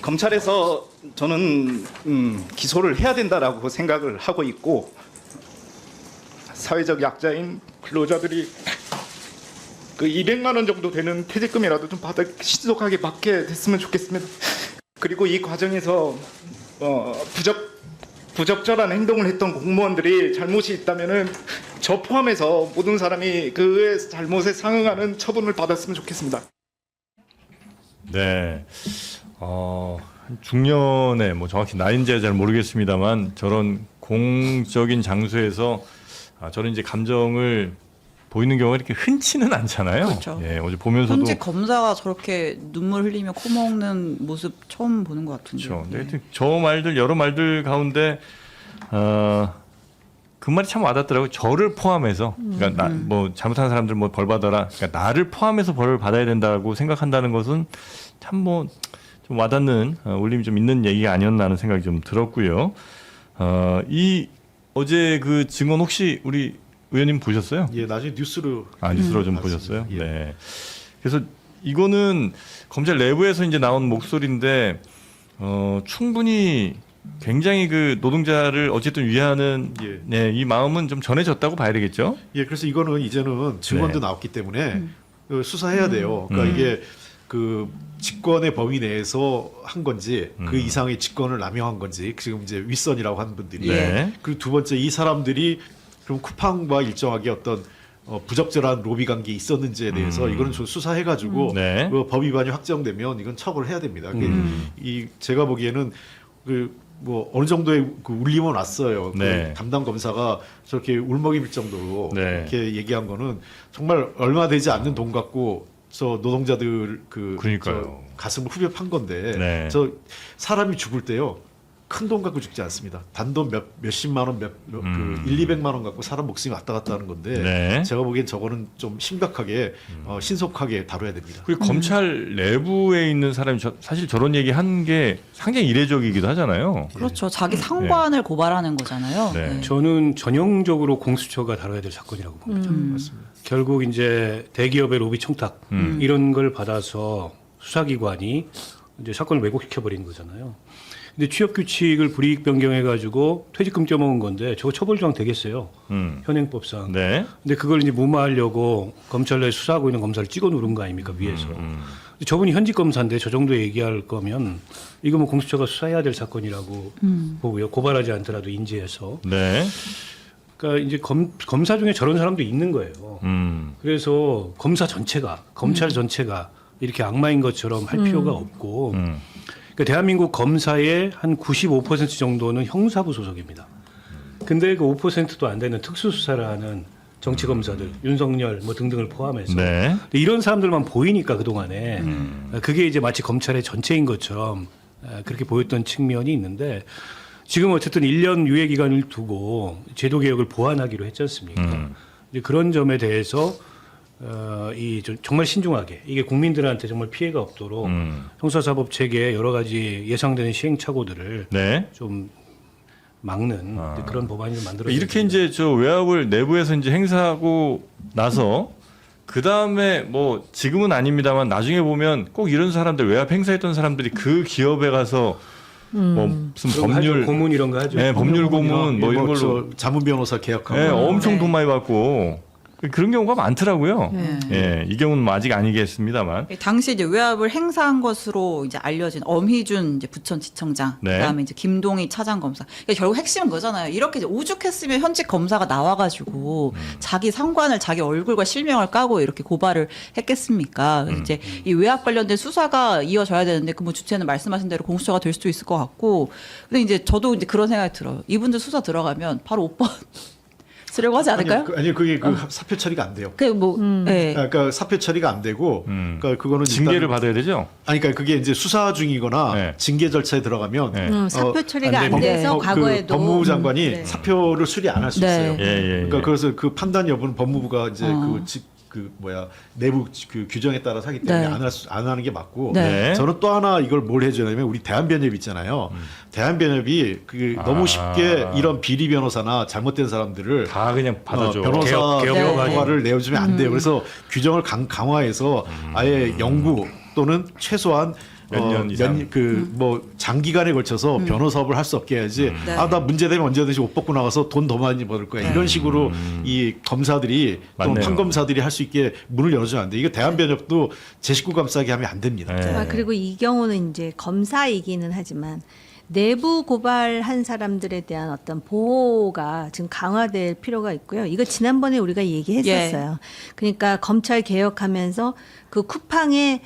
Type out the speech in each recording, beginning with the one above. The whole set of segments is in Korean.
검찰에서 저는 기소를 해야 된다라고 생각을 하고 있고, 사회적 약자인 근로자들이 그 200만 원 정도 되는 퇴직금이라도 좀 신속하게 받게 됐으면 좋겠습니다. 그리고 이 과정에서 부적절한 행동을 했던 공무원들이 잘못이 있다면은 저 포함해서 모든 사람이 그의 잘못에 상응하는 처분을 받았으면 좋겠습니다. 네. 중년에 뭐 정확히 나이인지 잘 모르겠습니다만 저런 공적인 장소에서 저런 이제 감정을 보이는 경우가 이렇게 흔치는 않잖아요. 그렇죠. 예, 어제 보면서도 현직 검사가 저렇게 눈물 흘리며 코 먹는 모습 처음 보는 것 같은데. 그렇죠. 근데 하여튼 저 말들 여러 말들 가운데 그 말이 참 와닿더라고요. 저를 포함해서, 그러니까 뭐 잘못한 사람들 뭐 벌 받아라. 그러니까 나를 포함해서 벌을 받아야 된다고 생각한다는 것은 참 뭐 좀 와닿는 울림이 좀 있는 얘기가 아니었나 하는 생각이 좀 들었고요. 이 어제 그 증언 혹시 우리 의원님 보셨어요? 예, 나중에 뉴스로 뉴스로 좀 봤습니다. 보셨어요? 예. 네. 그래서 이거는 검찰 내부에서 이제 나온 목소리인데 충분히 굉장히 그 노동자를 어쨌든 위하는 예. 네, 이 마음은 좀 전해졌다고 봐야 되겠죠? 예, 그래서 이거는 이제는 증언도 네. 나왔기 때문에 수사해야 돼요. 그러니까 이게 그 직권의 범위 내에서 한 건지 그 이상의 직권을 남용한 건지 지금 이제 윗선이라고 하는 분들이 네. 그리고 두 번째 이 사람들이 그럼 쿠팡과 일정하게 어떤 부적절한 로비 관계 있었는지에 대해서 이거는 좀 수사해가지고 네. 그 법 위반이 확정되면 이건 처벌을 해야 됩니다. 이 제가 보기에는 그 뭐 어느 정도의 그 울림은 왔어요. 네. 그 담당 검사가 저렇게 울먹일 정도로 네. 이렇게 얘기한 거는 정말 얼마 되지 않는 돈 갖고 저 노동자들 그러니까요. 저 가슴을 후벼 판 건데 네. 저 사람이 죽을 때요. 큰 돈 갖고 죽지 않습니다. 단돈 몇십만 원, 200만 원 갖고 사람 목숨이 왔다 갔다 하는 건데 네. 제가 보기엔 저거는 좀 심각하게 신속하게 다뤄야 됩니다. 그리고 검찰 내부에 있는 사람이 사실 저런 얘기 한 게 상당히 이례적이기도 하잖아요. 그렇죠. 자기 상관을 고발하는 거잖아요. 네. 네. 저는 전형적으로 공수처가 다뤄야 될 사건이라고 봅니다. 맞습니다. 결국 이제 대기업의 로비 청탁 이런 걸 받아서 수사기관이 이제 사건을 왜곡시켜 버리는 거잖아요. 근데 취업 규칙을 불이익 변경해 가지고 퇴직금 떼먹은 건데 저거 처벌 조항 되겠어요. 현행법상. 네. 근데 그걸 이제 무마하려고 검찰 내에 수사하고 있는 검사를 찍어 누른 거 아닙니까 위에서. 근데 저분이 현직 검사인데 저 정도 얘기할 거면 이거 뭐 공수처가 수사해야 될 사건이라고 보고요. 고발하지 않더라도 인지해서. 네. 그러니까 이제 검사 중에 저런 사람도 있는 거예요. 그래서 검사 전체가 검찰 전체가 이렇게 악마인 것처럼 할 필요가 없고 그러니까 대한민국 검사의 한 95% 정도는 형사부 소속입니다. 근데 그 5%도 안 되는 특수수사를 하는 정치검사들, 윤석열 뭐 등등을 포함해서 네. 근데 이런 사람들만 보이니까 그동안에 그게 이제 마치 검찰의 전체인 것처럼 그렇게 보였던 측면이 있는데 지금 어쨌든 1년 유예 기간을 두고 제도 개혁을 보완하기로 했지 않습니까? 이제 그런 점에 대해서 정말 신중하게 이게 국민들한테 정말 피해가 없도록 형사사법 체계에 여러 가지 예상되는 시행착오들을 네. 좀 막는 그런 법안을 만들어 이렇게 이제 저 외압을 내부에서 이제 행사하고 나서 그 다음에 뭐 지금은 아닙니다만 나중에 보면 꼭 이런 사람들 외압 행사했던 사람들이 그 기업에 가서 뭐 무슨 법률 고문 이런 거 하죠. 네, 법률 고문 뭐 이런 걸로 저 자문 변호사 계약하고 네, 엄청 네. 돈 많이 받고 그런 경우가 많더라고요. 네. 예, 이 경우는 뭐 아직 아니겠습니다만. 당시 이제 외압을 행사한 것으로 이제 알려진 엄희준 이제 부천지청장, 네. 그다음에 이제 김동희 차장검사. 그러니까 결국 핵심은 그거잖아요. 이렇게 이제 오죽했으면 현직 검사가 나와가지고 자기 상관을 자기 얼굴과 실명을 까고 이렇게 고발을 했겠습니까? 그래서 이제 이 외압 관련된 수사가 이어져야 되는데 그 뭐 주체는 말씀하신 대로 공수처가 될 수도 있을 것 같고. 근데 이제 저도 이제 그런 생각이 들어요. 이분들 수사 들어가면 바로 오빠 쓰려고 하지 않을까요? 아니 그게 그 사표 처리가 안 돼요. 그 뭐, 네. 그러니까 사표 처리가 안 되고 그러니까 그거는 징계를 일단 받아야 되죠. 아니 그러니까 그게 이제 수사 중이거나 네. 징계 절차에 들어가면 네. 사표 처리가 안 법- 돼서 법- 과거에도 그 법무부 장관이 네. 사표를 수리 안 할 수 네. 있어요. 예, 예, 그러니까 예. 그래서 그 판단 여부는 법무부가 이제 내부 그 규정에 따라서 하기 때문에 네. 안 하는 게 맞고 네. 저는 또 하나 이걸 뭘 해주냐면 우리 대한변협 있잖아요. 대한변협이 너무 쉽게 이런 비리 변호사나 잘못된 사람들을 다 그냥 받아줘. 변호사 개혁 허가를 내어주면 안 돼요. 그래서 규정을 강화해서 아예 영구 또는 최소한 몇년 이상. 뭐 장기간에 걸쳐서 변호 사업을 할 수 없게 해야지. 네. 아, 나 문제되면 언제든지 옷 벗고 나가서 돈 더 많이 벌을 거야. 이런 식으로 이 검사들이 또 맞네요. 판검사들이 할 수 있게 문을 열어주면 안 돼. 이거 대한변협도 제 식구 감싸게 하면 안 됩니다. 네. 그리고 이 경우는 이제 검사이기는 하지만 내부 고발한 사람들에 대한 어떤 보호가 지금 강화될 필요가 있고요. 이거 지난번에 우리가 얘기했었어요. 그러니까 검찰 개혁하면서 그 쿠팡에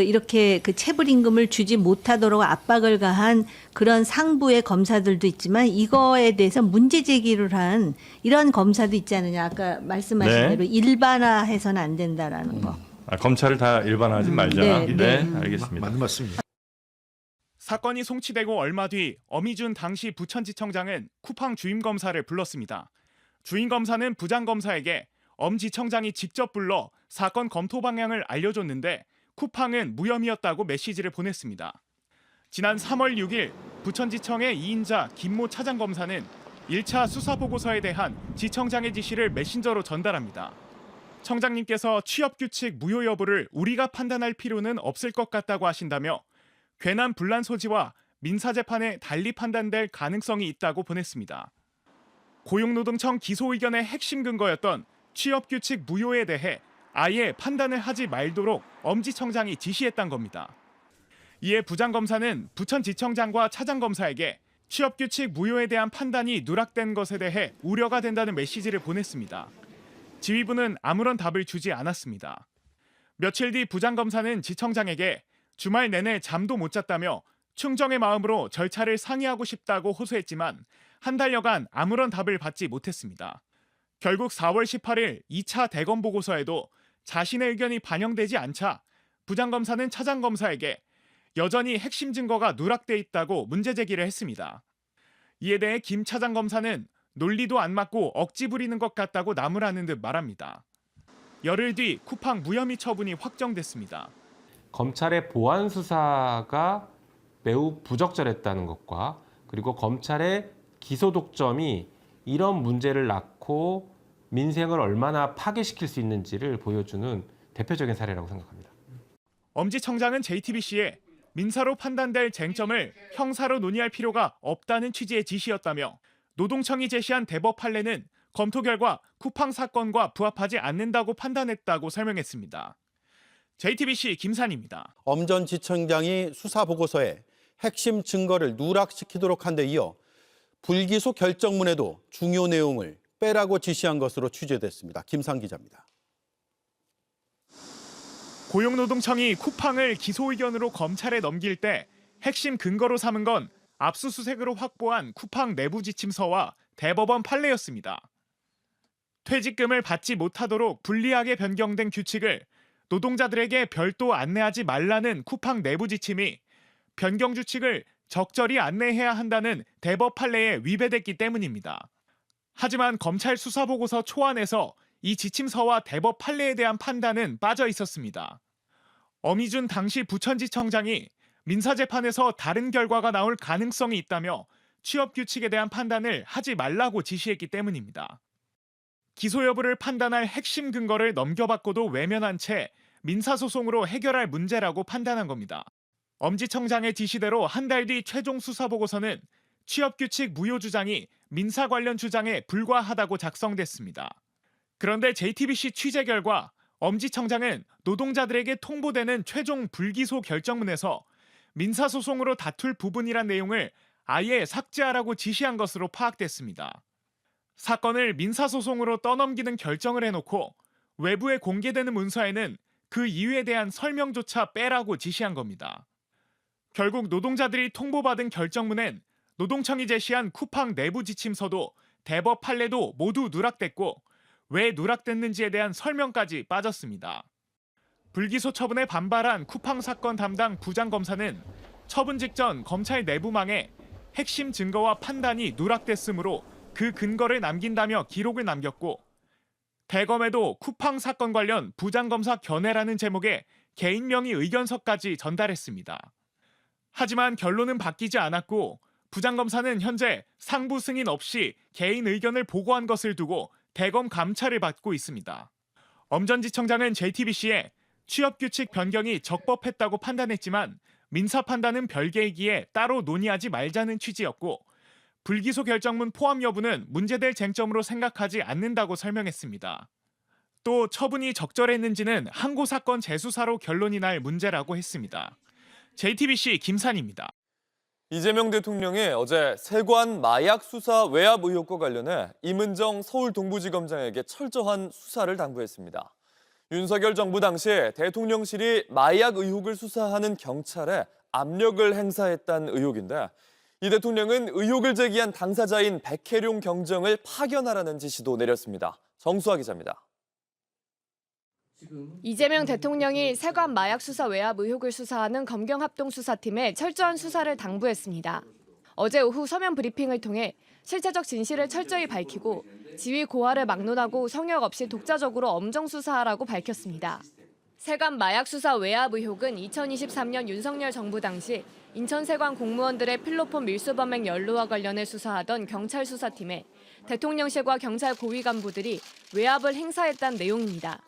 이렇게 체불 임금을 주지 못하도록 압박을 가한 그런 상부의 검사들도 있지만 이거에 대해서 문제 제기를 한 이런 검사도 있지 않느냐. 아까 말씀하신 네. 대로 일반화해서는 안 된다라는 거. 검찰을 다 일반화하지 말자. 네, 네, 네. 알겠습니다. 맞는 말씀입니다. 사건이 송치되고 얼마 뒤 어미준 당시 부천지청장은 쿠팡 주임검사를 불렀습니다. 주임검사는 부장검사에게 엄지청장이 직접 불러 사건 검토 방향을 알려줬는데 쿠팡은 무혐의였다고 메시지를 보냈습니다. 지난 3월 6일 부천지청의 2인자 김모 차장검사는 1차 수사보고서에 대한 지청장의 지시를 메신저로 전달합니다. 청장님께서 취업규칙 무효 여부를 우리가 판단할 필요는 없을 것 같다고 하신다며 괜한 분란 소지와 민사재판에 달리 판단될 가능성이 있다고 보냈습니다. 고용노동청 기소 의견의 핵심 근거였던 취업규칙 무효에 대해 아예 판단을 하지 말도록 엄지청장이 지시했던 겁니다. 이에 부장검사는 부천지청장과 차장검사에게 취업규칙 무효에 대한 판단이 누락된 것에 대해 우려가 된다는 메시지를 보냈습니다. 지휘부는 아무런 답을 주지 않았습니다. 며칠 뒤 부장검사는 지청장에게 주말 내내 잠도 못 잤다며 충정의 마음으로 절차를 상의하고 싶다고 호소했지만 한 달여간 아무런 답을 받지 못했습니다. 결국 4월 18일 2차 대검 보고서에도 자신의 의견이 반영되지 않자 부장검사는 차장검사에게 여전히 핵심 증거가 누락돼 있다고 문제 제기를 했습니다. 이에 대해 김 차장검사는 논리도 안 맞고 억지 부리는 것 같다고 나무라는 듯 말합니다. 열흘 뒤 쿠팡 무혐의 처분이 확정됐습니다. 검찰의 보안 수사가 매우 부적절했다는 것과 그리고 검찰의 기소 독점이 이런 문제를 낳고 민생을 얼마나 파괴시킬 수 있는지를 보여주는 대표적인 사례라고 생각합니다. 엄지청장은 JTBC에 민사로 판단될 쟁점을 형사로 논의할 필요가 없다는 취지의 지시였다며 노동청이 제시한 대법 판례는 검토 결과 쿠팡 사건과 부합하지 않는다고 판단했다고 설명했습니다. JTBC 김산입니다. 엄 전 지청장이 수사 보고서에 핵심 증거를 누락시키도록 한 데 이어 불기소 결정문에도 중요 내용을 빼라고 지시한 것으로 취재됐습니다. 김상 기자입니다. 고용노동청이 쿠팡을 기소 의견으로 검찰에 넘길 때 핵심 근거로 삼은 건 압수수색으로 확보한 쿠팡 내부 지침서와 대법원 판례였습니다. 퇴직금을 받지 못하도록 불리하게 변경된 규칙을 노동자들에게 별도 안내하지 말라는 쿠팡 내부 지침이 변경 규칙을 적절히 안내해야 한다는 대법 판례에 위배됐기 때문입니다. 하지만 검찰 수사보고서 초안에서 이 지침서와 대법 판례에 대한 판단은 빠져 있었습니다. 어미준 당시 부천지청장이 민사재판에서 다른 결과가 나올 가능성이 있다며 취업규칙에 대한 판단을 하지 말라고 지시했기 때문입니다. 기소 여부를 판단할 핵심 근거를 넘겨받고도 외면한 채 민사소송으로 해결할 문제라고 판단한 겁니다. 엄지청장의 지시대로 한 달 뒤 최종 수사보고서는 취업규칙 무효 주장이 민사 관련 주장에 불과하다고 작성됐습니다. 그런데 JTBC 취재 결과 엄지청장은 노동자들에게 통보되는 최종 불기소 결정문에서 민사소송으로 다툴 부분이란 내용을 아예 삭제하라고 지시한 것으로 파악됐습니다. 사건을 민사소송으로 떠넘기는 결정을 해놓고 외부에 공개되는 문서에는 그 이유에 대한 설명조차 빼라고 지시한 겁니다. 결국 노동자들이 통보받은 결정문엔 노동청이 제시한 쿠팡 내부 지침서도 대법 판례도 모두 누락됐고 왜 누락됐는지에 대한 설명까지 빠졌습니다. 불기소 처분에 반발한 쿠팡 사건 담당 부장검사는 처분 직전 검찰 내부망에 핵심 증거와 판단이 누락됐으므로 그 근거를 남긴다며 기록을 남겼고 대검에도 쿠팡 사건 관련 부장검사 견해라는 제목의 개인 명의 의견서까지 전달했습니다. 하지만 결론은 바뀌지 않았고 부장검사는 현재 상부 승인 없이 개인 의견을 보고한 것을 두고 대검 감찰을 받고 있습니다. 엄 전 지청장은 JTBC에 취업규칙 변경이 적법했다고 판단했지만 민사 판단은 별개이기에 따로 논의하지 말자는 취지였고 불기소 결정문 포함 여부는 문제될 쟁점으로 생각하지 않는다고 설명했습니다. 또 처분이 적절했는지는 항고 사건 재수사로 결론이 날 문제라고 했습니다. JTBC 김산입니다. 이재명 대통령이 어제 세관 마약 수사 외압 의혹과 관련해 임은정 서울동부지검장에게 철저한 수사를 당부했습니다. 윤석열 정부 당시 대통령실이 마약 의혹을 수사하는 경찰에 압력을 행사했다는 의혹인데 이 대통령은 의혹을 제기한 당사자인 백혜룡 경정을 파견하라는 지시도 내렸습니다. 정수아 기자입니다. 이재명 대통령이 세관 마약 수사 외압 의혹을 수사하는 검경합동수사팀에 철저한 수사를 당부했습니다. 어제 오후 서면 브리핑을 통해 실체적 진실을 철저히 밝히고 지위 고하를 막론하고 성역 없이 독자적으로 엄정 수사하라고 밝혔습니다. 세관 마약 수사 외압 의혹은 2023년 윤석열 정부 당시 인천세관 공무원들의 필로폰 밀수범행 연루와 관련해 수사하던 경찰 수사팀에 대통령실과 경찰 고위 간부들이 외압을 행사했다는 내용입니다.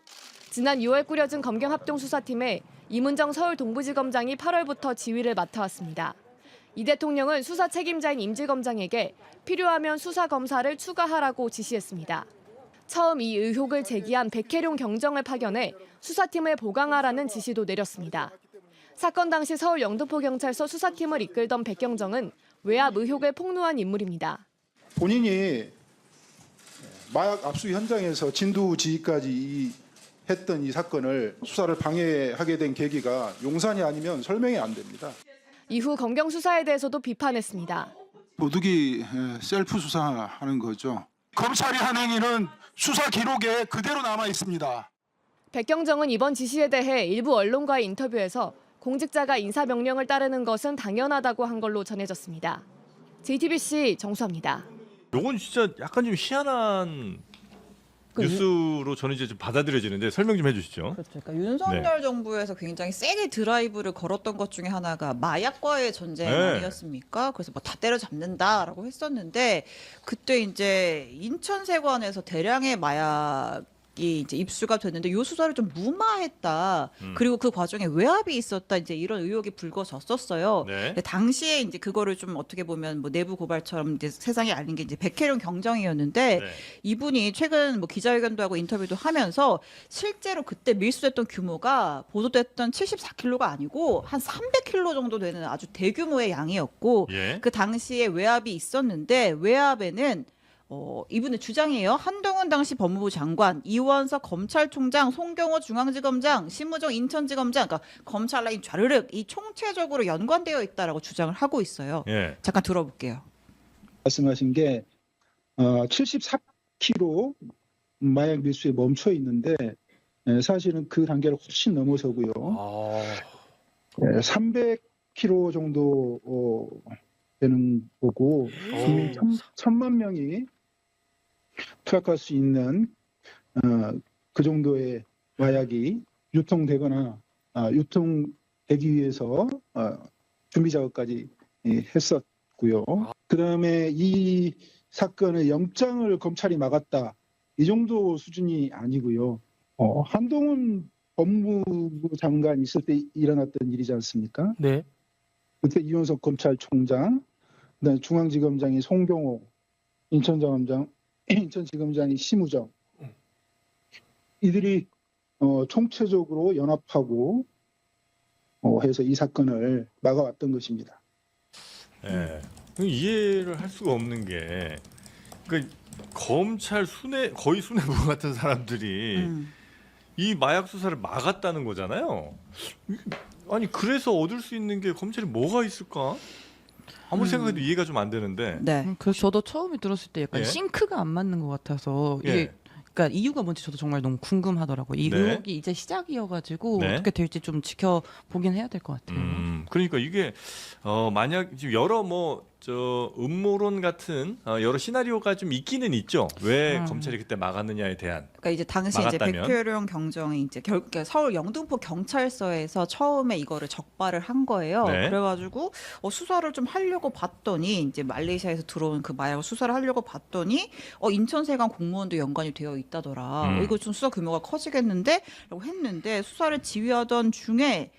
지난 6월 꾸려진 검경합동수사팀에 임은정 서울동부지검장이 8월부터 지휘를 맡아왔습니다. 이 대통령은 수사 책임자인 임지검장에게 필요하면 수사검사를 추가하라고 지시했습니다. 처음 이 의혹을 제기한 백혜룡 경정을 파견해 수사팀을 보강하라는 지시도 내렸습니다. 사건 당시 서울 영등포경찰서 수사팀을 이끌던 백 경정은 외압 의혹을 폭로한 인물입니다. 본인이 마약 압수 현장에서 진두지휘까지 했던 이 사건을 수사를 방해하게 된 계기가 용산이 아니면 설명이 안 됩니다. 이후 검경 수사에 대해서도 비판했습니다. 도둑이 셀프 수사하는 거죠. 검찰이 한 행위는 수사 기록에 그대로 남아 있습니다. 백경정은 이번 지시에 대해 일부 언론과의 인터뷰에서 공직자가 인사명령을 따르는 것은 당연하다고 한 걸로 전해졌습니다. JTBC 정수아입니다. 요건 진짜 약간 좀 희한한 뉴스로 저는 이제 좀 받아들여지는데 설명 좀 해주시죠. 그렇죠. 그러니까 윤석열 정부에서 굉장히 세게 드라이브를 걸었던 것 중에 하나가 마약과의 전쟁 아니었습니까? 그래서 뭐 다 때려잡는다라고 했었는데 그때 이제 인천세관에서 대량의 마약이 이제 입수가 됐는데 요 수사를 좀 무마했다. 그리고 그 과정에 외압이 있었다. 이제 이런 의혹이 불거졌었어요. 네. 근데 당시에 이제 그거를 좀 어떻게 보면 뭐 내부 고발처럼 이제 세상에 알린 게 이제 백혜룡 경정이었는데 네. 이분이 최근 뭐 기자회견도 하고 인터뷰도 하면서 실제로 그때 밀수했던 규모가 보도됐던 74kg가 아니고 한 300kg 정도 되는 아주 대규모의 양이었고 예. 그 당시에 외압이 있었는데 외압에는 이분의 주장이에요. 한동훈 당시 법무부 장관, 이원석 검찰총장, 송경호 중앙지검장, 신무정 인천지검장, 그러니까 검찰 라인 좌르륵 이 총체적으로 연관되어 있다라고 주장을 하고 있어요. 예. 잠깐 들어볼게요. 말씀하신 게 74kg 마약 밀수에 멈춰 있는데 사실은 그 단계를 훨씬 넘어서고요. 300kg 정도 되는 거고 국민 1,000만 명이 투약할 수 있는 그 정도의 마약이 유통되거나 유통되기 위해서 준비 작업까지 했었고요. 그다음에 이 사건의 영장을 검찰이 막았다. 이 정도 수준이 아니고요. 한동훈 법무부 장관 있을 때 일어났던 일이지 않습니까? 네. 그때 이원석 검찰총장, 그다음에 중앙지검장이 송경호, 인천지검장이 심우정. 이들이 총체적으로 연합하고 해서 이 사건을 막아왔던 것입니다. 예. 이해를 할 수가 없는 게 그러니까 검찰 거의 수뇌부 같은 사람들이 이 마약 수사를 막았다는 거잖아요. 아니 그래서 얻을 수 있는 게 검찰이 뭐가 있을까? 아무리 생각해도 이해가 좀 안 되는데. 네. 그래서 저도 처음에 들었을 때 약간 예. 싱크가 안 맞는 것 같아서 이게 예. 그러니까 이유가 뭔지 저도 정말 너무 궁금하더라고요. 이 네. 의혹이 이제 시작이어가지고 네. 어떻게 될지 좀 지켜보긴 해야 될 것 같아요. 그러니까 이게 만약 지금 여러 음모론 같은 여러 시나리오가 좀 있기는 있죠. 왜 검찰이 그때 막았느냐에 대한. 그러니까 이제 당시 이제 막았다면? 백혜룡 경정이 이제 그러니까 서울 영등포 경찰서에서 처음에 이거를 적발을 한 거예요. 네. 그래가지고 수사를 좀 하려고 봤더니 이제 말레이시아에서 들어온 그 마약을 수사를 하려고 봤더니 인천세관 공무원도 연관이 되어 있다더라. 이거 좀 수사 규모가 커지겠는데? 라고 했는데 수사를 지휘하던 중에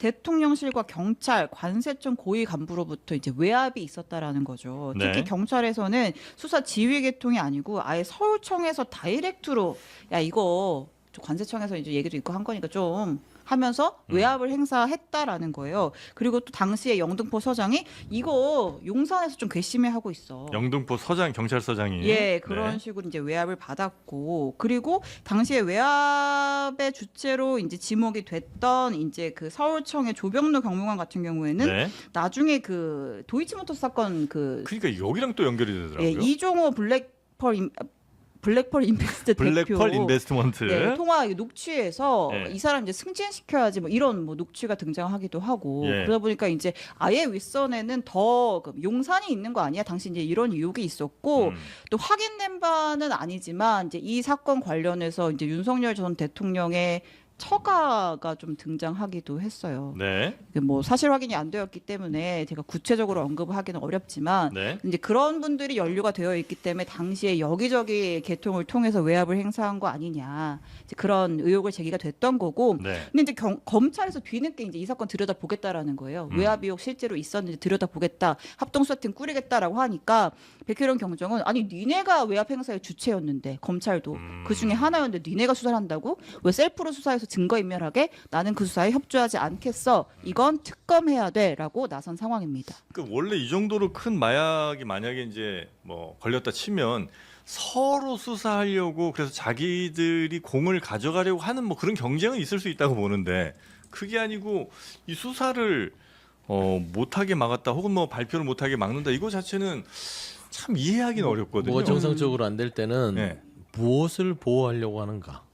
대통령실과 경찰, 관세청 고위 간부로부터 이제 외압이 있었다라는 거죠. 특히 네. 경찰에서는 수사 지휘 계통이 아니고 아예 서울청에서 다이렉트로 야 이거 관세청에서 이제 얘기도 있고 한 거니까 좀 하면서 외압을 행사했다라는 거예요. 그리고 또 당시에 영등포 서장이 이거 용산에서 좀 괘씸해 하고 있어. 영등포 서장 경찰서장이 예, 그런 네. 식으로 이제 외압을 받았고, 그리고 당시에 외압의 주체로 이제 지목이 됐던 이제 그 서울청의 조병로 경무관 같은 경우에는 네. 나중에 그 도이치모터 사건 그 그러니까 여기랑 또 연결이 되더라고요. 예, 이종호 블랙펄 인베스트 대표 블랙펄 인베스트먼트. 네, 통화 녹취에서 네. 이 사람 이제 승진시켜야지 뭐 이런 뭐 녹취가 등장하기도 하고 예. 그러다 보니까 이제 아예 윗선에는 더 용산이 있는 거 아니야? 당시 이제 이런 의혹이 있었고 또 확인된 바는 아니지만 이제 이 사건 관련해서 이제 윤석열 전 대통령의 처가가 좀 등장하기도 했어요. 네. 뭐 사실 확인이 안 되었기 때문에 제가 구체적으로 언급을 하기는 어렵지만 네. 이제 그런 분들이 연루가 되어 있기 때문에 당시에 여기저기 계통을 통해서 외압을 행사한 거 아니냐 이제 그런 의혹을 제기가 됐던 거고. 네. 근데 이제 검찰에서 뒤늦게 이제 이 사건 들여다 보겠다라는 거예요. 외압 의혹 실제로 있었는지 들여다 보겠다, 합동수사팀 꾸리겠다라고 하니까 백혜련 경정은 아니 니네가 외압 행사의 주체였는데 검찰도 그 중에 하나였는데 니네가 수사를 한다고? 왜 셀프로 수사해서 증거인멸하게? 나는 그 수사에 협조하지 않겠어. 이건 특검해야 돼라고 나선 상황입니다. 그 원래 이 정도로 큰 마약이 만약에 이제 뭐 걸렸다 치면 서로 수사하려고 그래서 자기들이 공을 가져가려고 하는 뭐 그런 경쟁은 있을 수 있다고 보는데 그게 아니고 이 수사를 못하게 막았다 혹은 뭐 발표를 못하게 막는다 이거 자체는 참 이해하기는 어렵거든요. 뭐가 정상적으로 안 될 때는 네. 무엇을 보호하려고 하는가?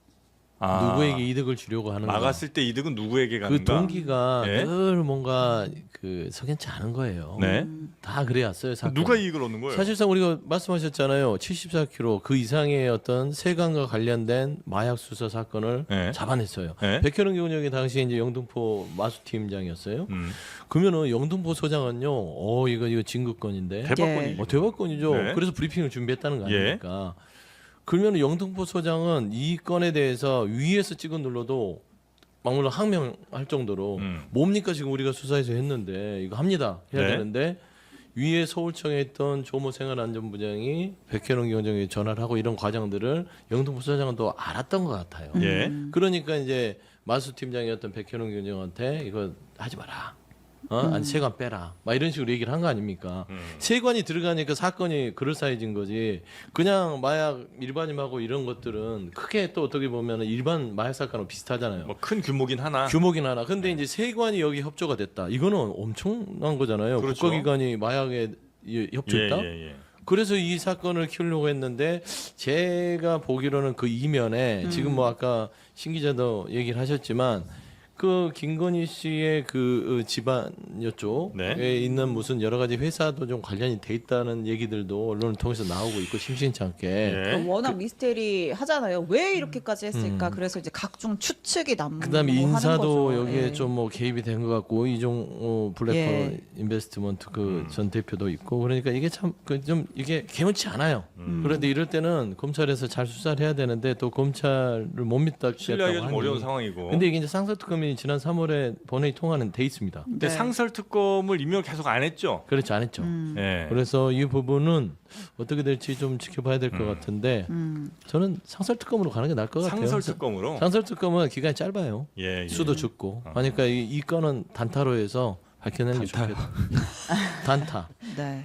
누구에게 이득을 주려고 하는가? 막았을 때 이득은 누구에게 가는가? 그 동기가 네. 늘 뭔가 그 석연치 않은 거예요. 네. 다 그래왔어요. 사건. 누가 이익을 얻는 거예요? 사실상 우리가 말씀하셨잖아요. 74kg 그 이상의 어떤 세관과 관련된 마약 수사 사건을 네. 잡아냈어요. 네. 백현웅 경력이 당시에 이제 영등포 마수팀장이었어요. 그러면은 영등포 소장은요, 이거 진급건인데 대박건이죠. 대박건이죠. 네. 그래서 브리핑을 준비했다는 거 예. 아닙니까? 그러면 영등포 소장은 이 건에 대해서 위에서 찍어 눌러도 막물로 항명할 정도로 뭡니까 지금 우리가 수사해서 했는데 이거 합니다 해야 네. 되는데 위에 서울청에 있던 조모 생활안전부장이 백현웅 경정에 전화를 하고 이런 과정들을 영등포 소장은 또 알았던 것 같아요. 예. 그러니까 이제 마수 팀장이었던 백현웅 경정한테 이거 하지 마라. 아니 세관 빼라. 막 이런 식으로 얘기를 한 거 아닙니까? 세관이 들어가니까 사건이 그럴싸해진 거지. 그냥 마약 일반임하고 이런 것들은 크게 또 어떻게 보면 일반 마약 사건하고 비슷하잖아요. 뭐 큰 규모긴 하나. 규모긴 하나. 근데 이제 세관이 여기 협조가 됐다. 이거는 엄청난 거잖아요. 그렇죠. 국가기관이 마약에 협조했다. 예. 그래서 이 사건을 키우려고 했는데 제가 보기로는 그 이면에 지금 뭐 아까 신 기자도 얘기를 하셨지만 그 김건희 씨의 그 집안 쪽에 네. 있는 무슨 여러 가지 회사도 좀 관련이 돼 있다는 얘기들도 언론을 통해서 나오고 있고 심심치 않게 예. 워낙 미스테리 하잖아요. 왜 이렇게까지 했을까? 그래서 이제 각종 추측이 남고 그다음에 하는 인사도 거죠. 여기에 예. 좀 뭐 개입이 된 것 같고 이종 블랙펄 예. 인베스트먼트 그 전 대표도 있고 그러니까 이게 참 좀 이게 개운치 않아요. 그런데 이럴 때는 검찰에서 잘 수사를 해야 되는데 또 검찰을 못 믿다고 신뢰하기가 좀 하니. 어려운 상황이고. 근데 이게 이제 상설특검이 지난 3월에 본회의 통화는 돼 있습니다. 근데 네. 상설 특검을 임명 계속 안 했죠. 그렇지 안 했죠. 예. 그래서 이 부분은 어떻게 될지 좀 지켜봐야 될 것 같은데 저는 상설특검으로 가는 게 나을 것 같아요. 상설 특검으로. 상설특검은 기간이 짧아요. 예. 수도 죽고 하니까 이 건은 단타로 해서 밝혀내는 게 좋겠다. 단타. 네.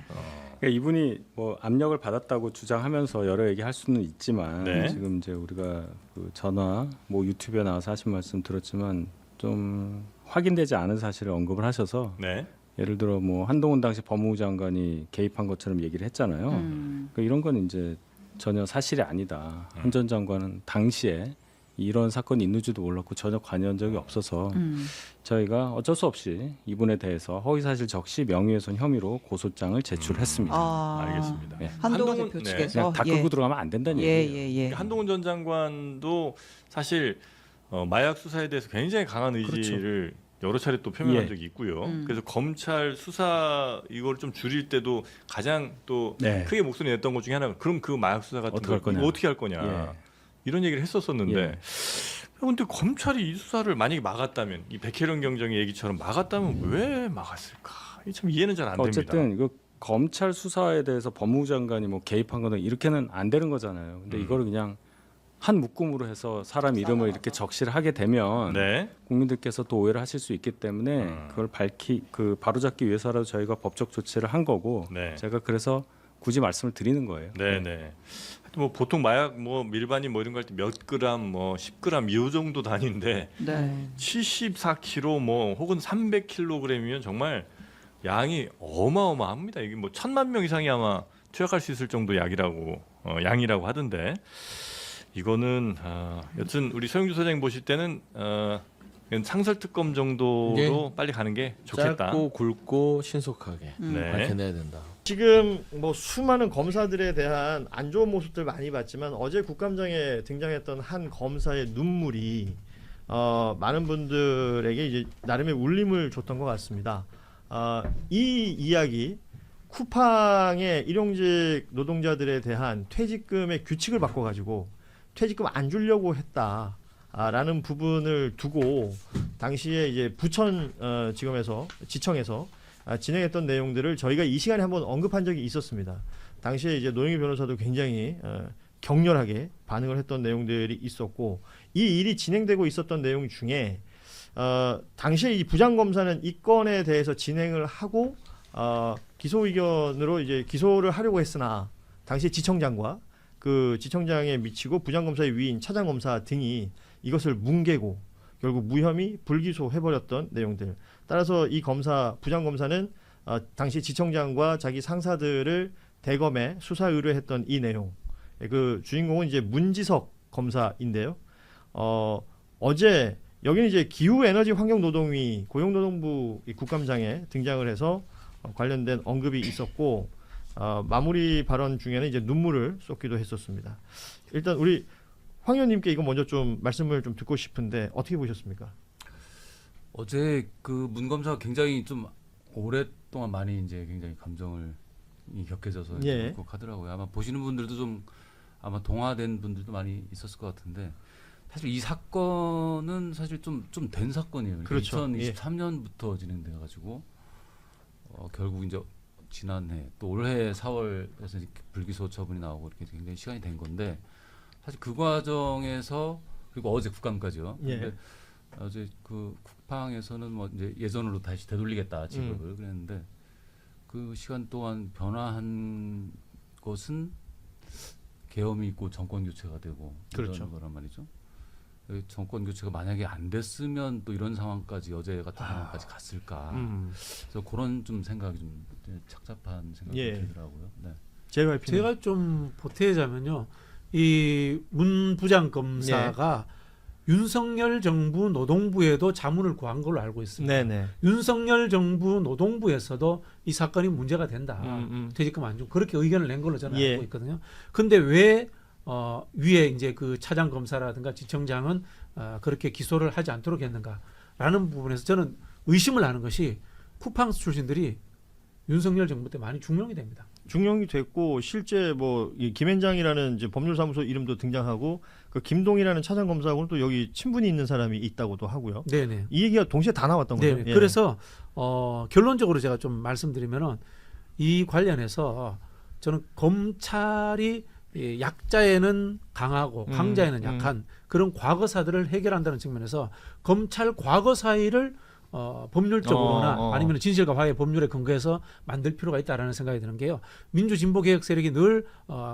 그러니까 이분이 뭐 압력을 받았다고 주장하면서 여러 얘기할 수는 있지만 네. 지금 이제 우리가 그 전화 뭐 유튜브에 나와서 하신 말씀 들었지만 좀 확인되지 않은 사실을 언급을 하셔서 네. 예를 들어 뭐 한동훈 당시 법무부 장관이 개입한 것처럼 얘기를 했잖아요. 그러니까 이런 건 이제 전혀 사실이 아니다. 한 전 장관은 당시에 이런 사건이 있는지도 몰랐고 전혀 관여한 적이 없어서 저희가 어쩔 수 없이 이분에 대해서 허위사실 적시 명예훼손 혐의로 고소장을 제출했습니다. 알겠습니다. 네. 한동훈 한동훈- 대표 네. 측에서 그냥 다 끌고 들어가면 안 된다는 얘기예요. 예. 한동훈 전 장관도 사실 마약 수사에 대해서 굉장히 강한 의지를 여러 차례 또 표명한 예. 적이 있고요. 그래서 검찰 수사 이걸 좀 줄일 때도 가장 또 네. 크게 목소리 냈던 것 중에 하나가 그럼 그 마약 수사 같은 어떻게 거 할 거냐. 이거 어떻게 할 거냐 예. 이런 얘기를 했었었는데 예. 근데 검찰이 이 수사를 만약에 막았다면, 이 백혜련 경정의 얘기처럼 막았다면 왜 막았을까? 이게 참 이해는 잘 안 됩니다. 어쨌든 이거 검찰 수사에 대해서 법무부 장관이 뭐 개입한 거는 이렇게는 안 되는 거잖아요. 근데 이거를 그냥 한 묶음으로 해서 사람 이름을 이렇게 적시를 하게 되면 네. 국민들께서 또 오해를 하실 수 있기 때문에 그걸 바로잡기 위해서라도 저희가 법적 조치를 한 거고 네. 제가 그래서 굳이 말씀을 드리는 거예요. 네, 네. 하여튼 뭐 보통 마약 뭐 밀반입 뭐 이런 거 할 때 몇 그램 뭐 10g 이 정도 단위인데 네. 74kg 뭐 혹은 300kg이면 정말 양이 어마어마합니다. 이게 뭐 1,000만 명 이상이 아마 투약할 수 있을 정도 약이라고 양이라고 하던데 이거는 여튼 우리 서영주 소장님 보실 때는 상설특검 정도로 빨리 가는 게 좋겠다. 짧고 굵고 신속하게 네. 밝혀내야 된다. 지금 뭐 수많은 검사들에 대한 안 좋은 모습들 많이 봤지만 어제 국감장에 등장했던 한 검사의 눈물이 많은 분들에게 이제 나름의 울림을 줬던 것 같습니다. 이 이야기 쿠팡의 일용직 노동자들에 대한 퇴직금의 규칙을 바꿔가지고 퇴직금 안 주려고 했다라는 부분을 두고 당시에 이제 부천 지청에서 진행했던 내용들을 저희가 이 시간에 한번 언급한 적이 있었습니다. 당시에 이제 노영희 변호사도 굉장히 격렬하게 반응을 했던 내용들이 있었고 이 일이 진행되고 있었던 내용 중에 당시에 이 부장검사는 이 건에 대해서 진행을 하고 기소 의견으로 이제 기소를 하려고 했으나 당시 지청장과 그 지청장에 미치고 부장검사의 위인 차장검사 등이 이것을 뭉개고 결국 무혐의 불기소해버렸던 내용들. 따라서 이 부장검사는 당시 지청장과 자기 상사들을 대검에 수사 의뢰했던 이 내용. 그 주인공은 이제 문지석 검사인데요. 어제 여기는 이제 기후에너지환경노동위 고용노동부 국감장에 등장을 해서 관련된 언급이 있었고 마무리 발언 중에는 이제 눈물을 쏟기도 했었습니다. 일단 우리 황 의원님께 이거 먼저 좀 말씀을 좀 듣고 싶은데 어떻게 보셨습니까? 어제 그 문 검사가 굉장히 좀 오랫동안 많이 이제 굉장히 감정을 격해져서 하더라고요. 아마 보시는 분들도 좀 아마 동화된 분들도 많이 있었을 것 같은데 사실 이 사건은 사실 좀 된 사건이에요. 그렇죠. 2023년부터 진행돼 가지고 결국 이제 지난해 또 올해 4월에서 불기소 처분이 나오고 이렇게 굉장히 시간이 된 건데 사실 그 과정에서 그리고 어제 국감까지요. 근데 어제 그 쿠팡에서는 뭐 이제 예전으로 다시 되돌리겠다 지급을 그랬는데 그 시간 동안 변화한 것은 계엄이 있고 정권 교체가 되고 그렇죠. 이런 거란 말이죠. 정권 교체가 만약에 안 됐으면 또 이런 상황까지 어제 같은 상황까지 갔을까. 그래서 그런 좀 생각이 좀 착잡한 생각이 들더라고요. 네. 제가 좀 보태자면요, 이 문 부장 검사가 윤석열 정부 노동부에도 자문을 구한 걸로 알고 있습니다. 네네. 윤석열 정부 노동부에서도 이 사건이 문제가 된다. 퇴직금 안 주고 그렇게 의견을 낸 걸로 저는 알고 있거든요. 근데 왜 위에 이제 그 차장 검사라든가 지청장은 그렇게 기소를 하지 않도록 했는가라는 부분에서 저는 의심을 하는 것이 쿠팡 출신들이 윤석열 정부 때 많이 중용이 됩니다. 중용이 됐고 실제 뭐 이 김현장이라는 이제 법률사무소 이름도 등장하고 그 김동이라는 차장 검사하고는 또 여기 친분이 있는 사람이 있다고도 하고요. 네네. 이 얘기가 동시에 다 나왔던 거죠. 네. 그래서 결론적으로 제가 좀 말씀드리면은 이 관련해서 저는 검찰이 약자에는 강하고 강자에는 약한 그런 과거사들을 해결한다는 측면에서 검찰 과거사의를 법률적으로나 아니면 진실과 화해 법률에 근거해서 만들 필요가 있다라는 생각이 드는 게요. 민주진보개혁 세력이 늘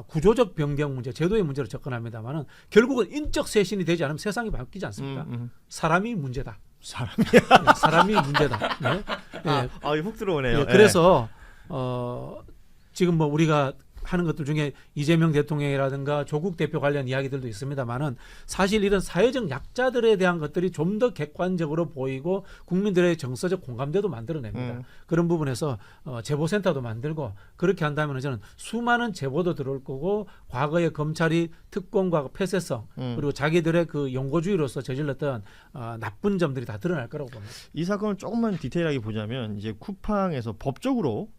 구조적 변경 문제, 제도의 문제로 접근합니다만은 결국은 인적 쇄신이 되지 않으면 세상이 바뀌지 않습니까? 사람이 문제다. 사람이 문제다. 네. 훅 들어오네요. 그래서 지금 뭐 우리가 하는 것들 중에 이재명 대통령이라든가 조국 대표 관련 이야기들도 있습니다만은 사실 이런 사회적 약자들에 대한 것들이 좀 더 객관적으로 보이고 국민들의 정서적 공감대도 만들어냅니다. 그런 부분에서 제보센터도 만들고 그렇게 한다면 저는 수많은 제보도 들어올 거고 과거에 검찰이 특권과 폐쇄성 그리고 자기들의 그 용고주의로서 저질렀던 나쁜 점들이 다 드러날 거라고 봅니다. 이 사건을 조금만 디테일하게 보자면 이제 쿠팡에서 법적으로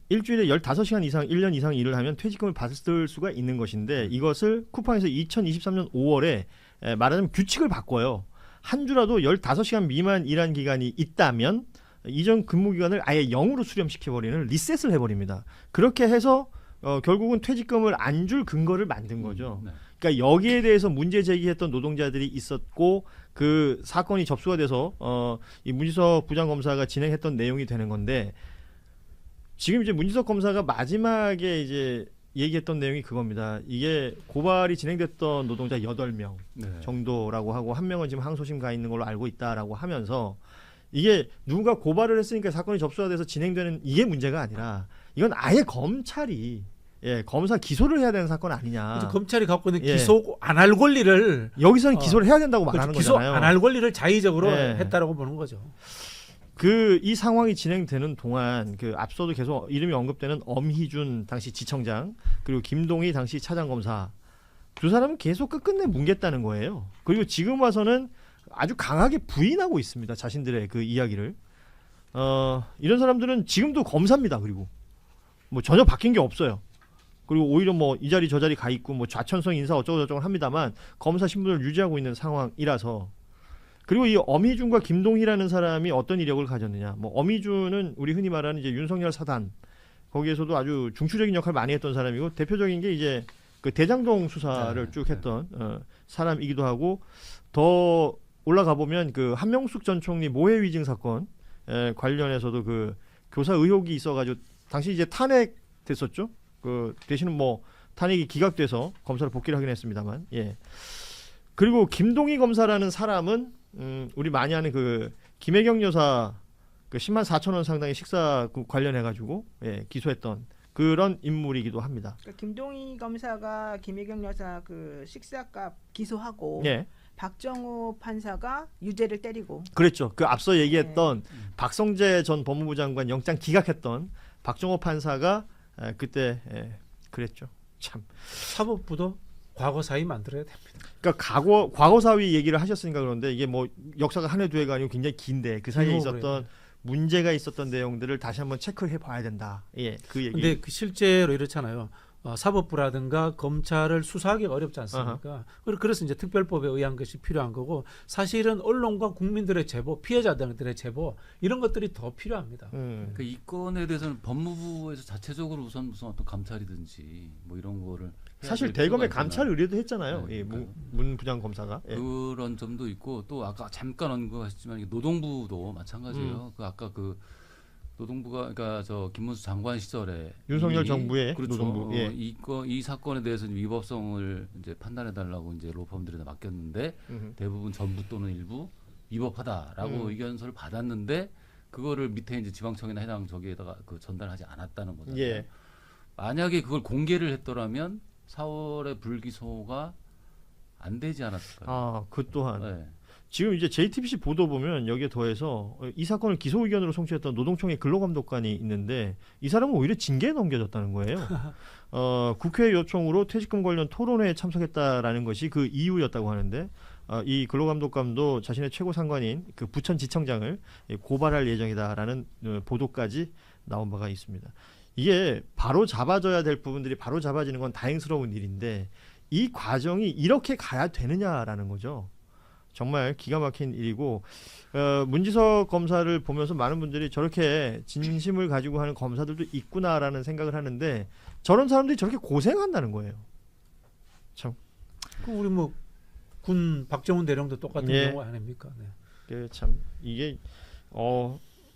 일주일에 15시간 이상 1년 이상 일을 하면 퇴직금을 받을 수가 있는 것인데 이것을 쿠팡에서 2023년 5월에 말하자면 규칙을 바꿔요. 한 주라도 15시간 미만 일한 기간이 있다면 이전 근무 기간을 아예 0으로 수렴시켜버리는 리셋을 해버립니다. 그렇게 해서 결국은 퇴직금을 안 줄 근거를 만든 거죠. 그러니까 여기에 대해서 문제 제기했던 노동자들이 있었고 그 사건이 접수가 돼서 이 문지석 부장검사가 진행했던 내용이 되는 건데 지금 이제 문지석 검사가 마지막에 이제 얘기했던 내용이 그겁니다. 이게 고발이 진행됐던 노동자 8명 정도라고 하고 한 명은 지금 항소심 가 있는 걸로 알고 있다라고 하면서 이게 누군가 고발을 했으니까 사건이 접수가 돼서 진행되는 이게 문제가 아니라 이건 아예 검찰이 검사 기소를 해야 되는 사건 아니냐. 검찰이 갖고 있는 기소 안 할 권리를 여기서는 기소를 해야 된다고 말하는 기소 거잖아요. 안 할 권리를 자의적으로 했다라고 보는 거죠. 이 상황이 진행되는 동안 앞서도 계속 이름이 언급되는 엄희준 당시 지청장 그리고 김동희 당시 차장검사 두 사람은 계속 끝끝내 뭉갰다는 거예요. 그리고 지금 와서는 아주 강하게 부인하고 있습니다. 자신들의 그 이야기를. 이런 사람들은 지금도 검사입니다. 그리고 뭐 전혀 바뀐 게 없어요. 그리고 오히려 뭐 이 자리 저 자리 가 있고 뭐 좌천성 인사 어쩌고 저쩌고 합니다만 검사 신분을 유지하고 있는 상황이라서. 그리고 이 엄희준과 김동희라는 사람이 어떤 이력을 가졌느냐. 뭐 엄희준은 우리 흔히 말하는 이제 윤석열 사단 거기에서도 아주 중추적인 역할을 많이 했던 사람이고 대표적인 게 이제 그 대장동 수사를 쭉 했던 사람이기도 하고 더 올라가 보면 그 한명숙 전 총리 모해 위증 사건 관련해서도 그 교사 의혹이 있어가지고 당시 이제 탄핵됐었죠. 그 대신은 뭐 탄핵이 기각돼서 검사를 복귀를 하긴 했습니다만. 그리고 김동희 검사라는 사람은 우리 많이 아는 그 김혜경 여사 그 10만 4천 원 상당의 식사 관련해가지고 기소했던 그런 인물이기도 합니다. 그러니까 김동희 검사가 김혜경 여사 그 식사값 기소하고 박정호 판사가 유죄를 때리고 그랬죠. 그 앞서 얘기했던 박성재 전 법무부 장관 영장 기각했던 박정호 판사가 그때 그랬죠. 참 사법부도 과거 사위 만들어야 됩니다. 그러니까 과거 사위 얘기를 하셨으니까 그런데 이게 뭐 역사가 한 해 두 해가 아니고 굉장히 긴데 그 사이에 있었던 문제가 있었던 내용들을 다시 한번 체크해 봐야 된다. 그 얘기. 근데 실제로 이렇잖아요. 사법부라든가 검찰을 수사하기가 어렵지 않습니까? 그래서 이제 특별법에 의한 것이 필요한 거고 사실은 언론과 국민들의 제보, 피해자들의 제보 이런 것들이 더 필요합니다. 그러니까 이 건에 대해서는 법무부에서 자체적으로 우선 무슨 어떤 감찰이든지 뭐 이런 거를 사실 대검에 감찰 의뢰도 했잖아요. 문 부장 검사가 그런 점도 있고 또 아까 잠깐 언급하셨지만 노동부도 마찬가지예요. 그 아까 그 노동부가 그러니까 저 김문수 장관 시절에 윤석열 정부의 그렇죠. 노동부 이 사건에 대해서는 위법성을 이제 판단해 달라고 이제 로펌들에다 맡겼는데 대부분 전부 또는 일부 위법하다라고 의견서를 받았는데 그거를 밑에 이제 지방청이나 해당 저기에다가 그 전달하지 않았다는 거잖아요. 만약에 그걸 공개를 했더라면 4월에 불기소가 안 되지 않았을까요? 그 또한 지금 이제 JTBC 보도 보면 여기에 더해서 이 사건을 기소 의견으로 송치했던 노동청의 근로감독관이 있는데 이 사람은 오히려 징계에 넘겨졌다는 거예요. 국회 요청으로 퇴직금 관련 토론회에 참석했다라는 것이 그 이유였다고 하는데 이 근로감독관도 자신의 최고 상관인 그 부천지청장을 고발할 예정이다라는 보도까지 나온 바가 있습니다. 이게 바로 잡아줘야 될 부분들이 바로 잡아지는 건 다행스러운 일인데 이 과정이 이렇게 가야 되느냐라는 거죠. 정말 기가 막힌 일이고 문지석 검사를 보면서 많은 분들이 저렇게 진심을 가지고 하는 검사들도 있구나라는 생각을 하는데 저런 사람들이 저렇게 고생한다는 거예요. 참. 그 우리 뭐 군 박정훈 대령도 똑같은 경우 아닙니까? 참 이게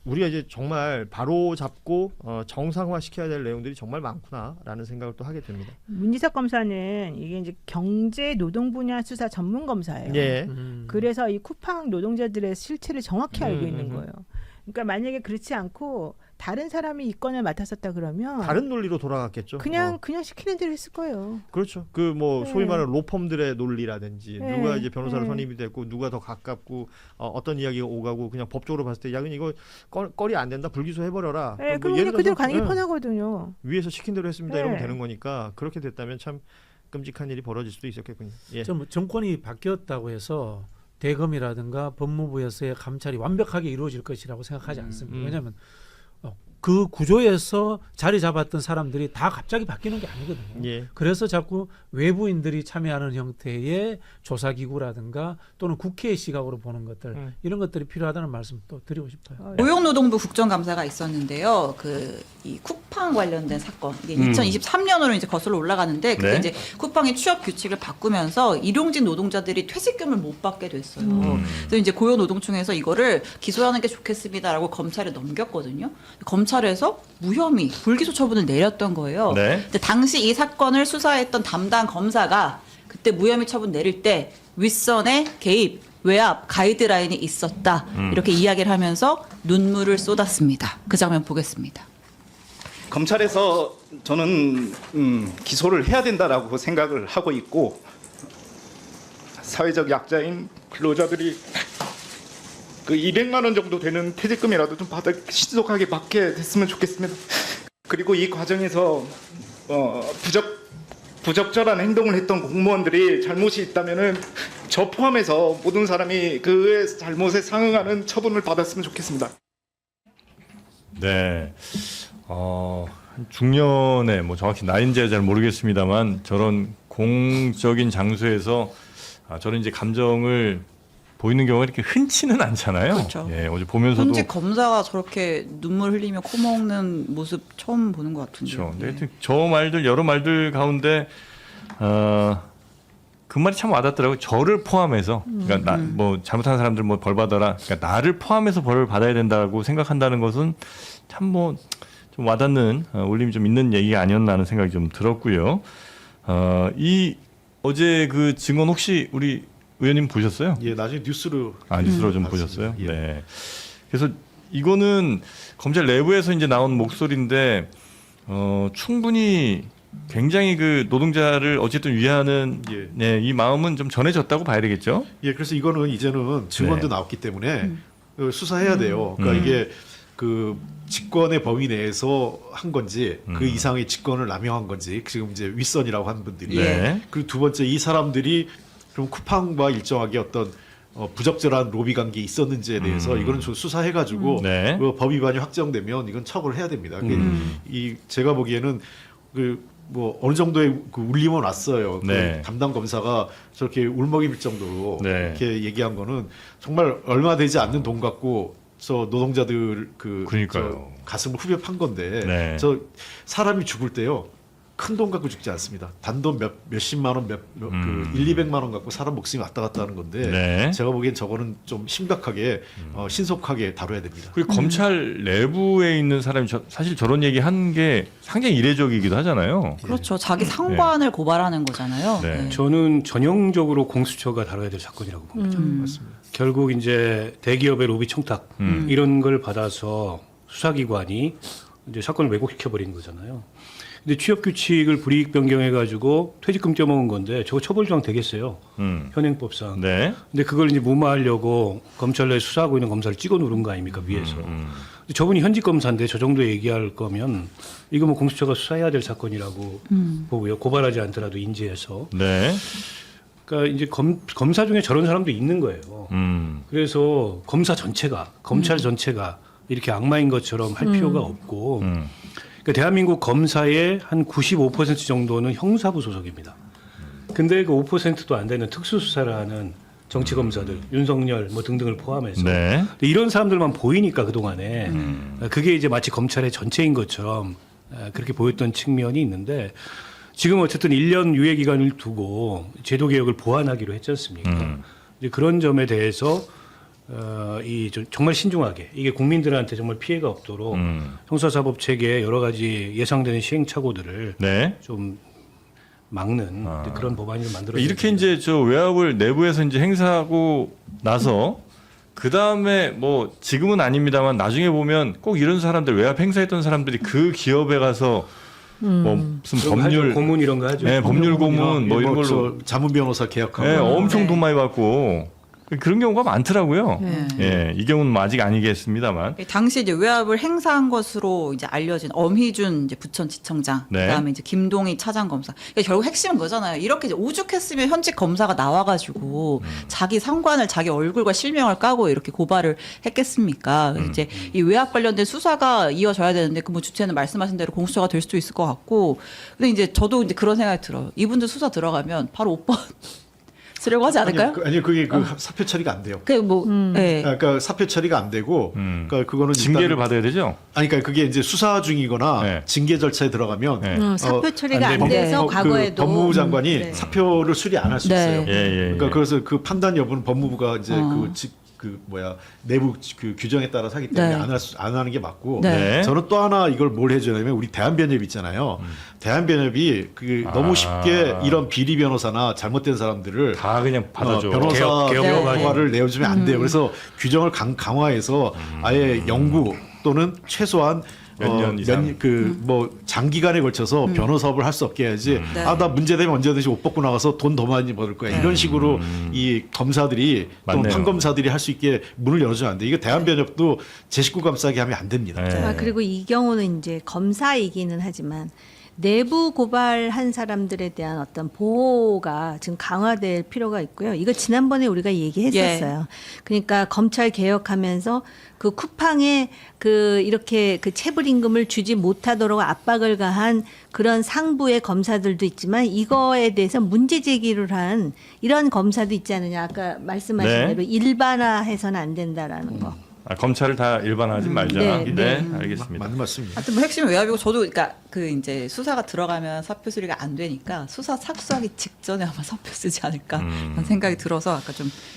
우리가 이제 정말 바로 잡고 정상화 시켜야 될 내용들이 정말 많구나라는 생각을 또 하게 됩니다. 문지석 검사는 이게 이제 경제 노동 분야 수사 전문 검사예요. 그래서 이 쿠팡 노동자들의 실체를 정확히 알고 있는 거예요. 그러니까 만약에 그렇지 않고 다른 사람이 이 건을 맡았었다 그러면 다른 논리로 돌아갔겠죠. 그냥 시키는 대로 했을 거예요. 그렇죠. 그 뭐 소위 말하는 로펌들의 논리라든지 누가 이제 변호사로 선임이 됐고 누가 더 가깝고 어떤 이야기가 오가고 그냥 법적으로 봤을 때 야 이거 거리 안 된다 불기소 해버려라. 그럼 그냥 그대로 가는 게 편하거든요. 위에서 시킨 대로 했습니다. 이러면 되는 거니까 그렇게 됐다면 참 끔찍한 일이 벌어질 수도 있었겠군요. 정권이 바뀌었다고 해서 대검이라든가 법무부에서의 감찰이 완벽하게 이루어질 것이라고 생각하지 않습니다. 왜냐하면 그 구조에서 자리 잡았던 사람들이 다 갑자기 바뀌는 게 아니거든요. 예. 그래서 자꾸 외부인들이 참여하는 형태의 조사기구라든가 또는 국회의 시각으로 보는 것들 이런 것들이 필요하다는 말씀 또 드리고 싶어요. 고용노동부 국정감사가 있었는데요. 이 쿠팡 관련된 사건 이게 2023년으로 이제 거슬러 올라가는데 그때 네. 이제 쿠팡이 취업 규칙을 바꾸면서 일용직 노동자들이 퇴직금을 못 받게 됐어요. 그래서 이제 고용노동청에서 이거를 기소하는 게 좋겠습니다라고 검찰에 넘겼거든요. 검찰에서 무혐의, 불기소 처분을 내렸던 거예요. 네. 근데 당시 이 사건을 수사했던 담당 검사가 그때 무혐의 처분 내릴 때 윗선의 개입, 외압, 가이드라인이 있었다. 이렇게 이야기를 하면서 눈물을 쏟았습니다. 그 장면 보겠습니다. 검찰에서 저는 기소를 해야 된다라고 생각을 하고 있고 사회적 약자인 근로자들이 그 200만 원 정도 되는 퇴직금이라도 좀 신속하게 받게 됐으면 좋겠습니다. 그리고 이 과정에서 부적절한 행동을 했던 공무원들이 잘못이 있다면은 저 포함해서 모든 사람이 그의 잘못에 상응하는 처분을 받았으면 좋겠습니다. 네. 중년에 뭐 정확히 나이인지 잘 모르겠습니다만 저런 공적인 장소에서 저런 이제 감정을 보이는 경우가 이렇게 흔치는 않잖아요. 그렇죠. 예, 어제 보면서도 현직 검사가 저렇게 눈물 흘리며 코 먹는 모습 처음 보는 것 같은데요. 그렇죠. 근데 하여튼 저 말들 여러 말들 가운데 그 말이 참 와닿더라고요. 저를 포함해서 그러니까 뭐 잘못한 사람들 뭐 벌 받아라. 그러니까 나를 포함해서 벌을 받아야 된다고 생각한다는 것은 참 뭐 좀 와닿는 울림이 좀 있는 얘기가 아니었나 하는 생각이 좀 들었고요. 이 어제 그 증언 혹시 우리 의원님 보셨어요? 예, 나중에 뉴스로 좀 봤습니다. 보셨어요? 예. 네. 그래서 이거는 검찰 내부에서 이제 나온 목소리인데 충분히 굉장히 그 노동자를 어쨌든 위하는 네, 이 마음은 좀 전해졌다고 봐야 되겠죠? 예, 그래서 이거는 이제는 증언도 네. 나왔기 때문에 수사해야 돼요. 그러니까 이게 그 직권의 범위 내에서 한 건지 그 이상의 직권을 남용한 건지 지금 이제 윗선이라고 하는 분들이 네. 그리고 두 번째 이 사람들이 그럼 쿠팡과 일정하게 어떤 부적절한 로비 관계 있었는지에 대해서 이거는 좀 수사해가지고 네. 그 법 위반이 확정되면 이건 처벌을 해야 됩니다. 이 제가 보기에는 그 뭐 어느 정도의 그 울림은 왔어요. 네. 그 담당 검사가 저렇게 울먹일 정도로 네. 이렇게 얘기한 거는 정말 얼마 되지 않는 돈 갖고 저 노동자들 그러니까요. 저 가슴을 후벼 판 건데 네. 저 사람이 죽을 때요. 큰 돈 갖고 죽지 않습니다. 단돈 몇십만 원, 그 200만 원 갖고 사람 목숨이 왔다 갔다 하는 건데 네. 제가 보기엔 저거는 좀 심각하게 신속하게 다뤄야 됩니다. 그리고 검찰 내부에 있는 사람이 사실 저런 얘기 한 게 상당히 이례적이기도 하잖아요. 그렇죠. 자기 상관을 고발하는 거잖아요. 네. 저는 전형적으로 공수처가 다뤄야 될 사건이라고 봅니다. 맞습니다. 결국 이제 대기업의 로비 청탁 이런 걸 받아서 수사기관이 이제 사건을 왜곡시켜 버린 거잖아요. 근데 취업 규칙을 불이익 변경해 가지고 퇴직금 떼먹은 건데 저거 처벌 조항 되겠어요. 현행법상. 네. 근데 그걸 이제 무마하려고 검찰 내에 수사하고 있는 검사를 찍어 누른 거 아닙니까 위에서. 근데 저분이 현직 검사인데 저 정도 얘기할 거면 이거 뭐 공수처가 수사해야 될 사건이라고 보고요. 고발하지 않더라도 인지해서. 네. 그러니까 이제 검사 중에 저런 사람도 있는 거예요. 그래서 검사 전체가 검찰 전체가 이렇게 악마인 것처럼 할 필요가 없고 그러니까 대한민국 검사의 한 95% 정도는 형사부 소속입니다. 근데 그 5%도 안 되는 특수수사를 하는 정치검사들, 윤석열 뭐 등등을 포함해서 네. 이런 사람들만 보이니까 그동안에 그게 이제 마치 검찰의 전체인 것처럼 그렇게 보였던 측면이 있는데 지금 어쨌든 1년 유예 기간을 두고 제도 개혁을 보완하기로 했지 않습니까? 이제 그런 점에 대해서 정말 신중하게 이게 국민들한테 정말 피해가 없도록 형사사법 체계에 여러 가지 예상되는 시행착오들을 네. 좀 막는 그런 법안을 만들어 이렇게 이제 저 외압을 내부에서 이제 행사하고 나서 그 다음에 뭐 지금은 아닙니다만 나중에 보면 꼭 이런 사람들 외압 행사했던 사람들이 그 기업에 가서 뭐 무슨 법률 고문 이런 거 하죠. 네, 법률 고문 뭐 이런 걸로 자문 변호사 계약하고 네, 엄청 돈 많이 받고 그런 경우가 많더라고요. 네. 예, 이 경우는 뭐 아직 아니겠습니다만. 당시 이제 외압을 행사한 것으로 이제 알려진 엄희준 이제 부천지청장, 네. 그다음에 이제 김동희 차장검사. 그러니까 결국 핵심은 그거잖아요. 이렇게 이제 오죽했으면 현직 검사가 나와가지고 자기 상관을 자기 얼굴과 실명을 까고 이렇게 고발을 했겠습니까? 그래서 이제 이 외압 관련된 수사가 이어져야 되는데 그 뭐 주체는 말씀하신 대로 공수처가 될 수도 있을 것 같고. 근데 이제 저도 이제 그런 생각이 들어요. 이분들 수사 들어가면 바로 오빠 쓰려고 하지 않을까요? 아니요, 그게 그 사표 처리가 안 돼요. 그 뭐, 네. 그러니까 사표 처리가 안 되고, 그러니까 그거는 징계를 일단, 받아야 되죠. 아니, 그러니까 그게 이제 수사 중이거나 징계 절차에 들어가면 사표 처리가 안 돼서 과거에도 법무부 장관이 네. 사표를 수리 안 할 수 네. 있어요. 예. 그러니까 그래서 그 판단 여부는 법무부가 이제 내부 그 규정에 따라서 하기 때문에 네. 안 하는 게 맞고 네. 저는 또 하나 이걸 뭘 해주냐면 우리 대한변협 있잖아요. 대한변협이 너무 쉽게 이런 비리 변호사나 잘못된 사람들을 다 그냥 받아줘. 변호사 개혁 허가를 내어주면 안 돼요. 그래서 규정을 강화해서 아예 영구 또는 최소한 몇 년 이상. 뭐 장기간에 걸쳐서 변호사업을 할 수 없게 해야지. 네. 나 문제되면 언제든지 옷 벗고 나가서 돈 더 많이 벌을 거야. 이런 식으로 이 검사들이 또 맞네요. 판검사들이 할 수 있게 문을 열어주면 안 돼. 이거 대한변협도 제 식구 감싸게 하면 안 됩니다. 네. 그리고 이 경우는 이제 검사이기는 하지만 내부 고발한 사람들에 대한 어떤 보호가 지금 강화될 필요가 있고요. 이거 지난번에 우리가 얘기했었어요. 그러니까 검찰 개혁하면서 그 쿠팡에 이렇게 체불 임금을 주지 못하도록 압박을 가한 그런 상부의 검사들도 있지만 이거에 대해서 문제 제기를 한 이런 검사도 있지 않느냐. 아까 말씀하신 네. 대로 일반화해서는 안 된다라는 거. 검찰을 다 일반화하지 말자. 네, 네. 알겠습니다. 맞는 말씀입니다. 하여튼 뭐 핵심은 외압이고 저도 그러니까 그 이제 수사가 들어가면 사표 수리가 안 되니까 수사 착수하기 직전에 아마 사표 쓰지 않을까 그런 생각이 들어서 아까 좀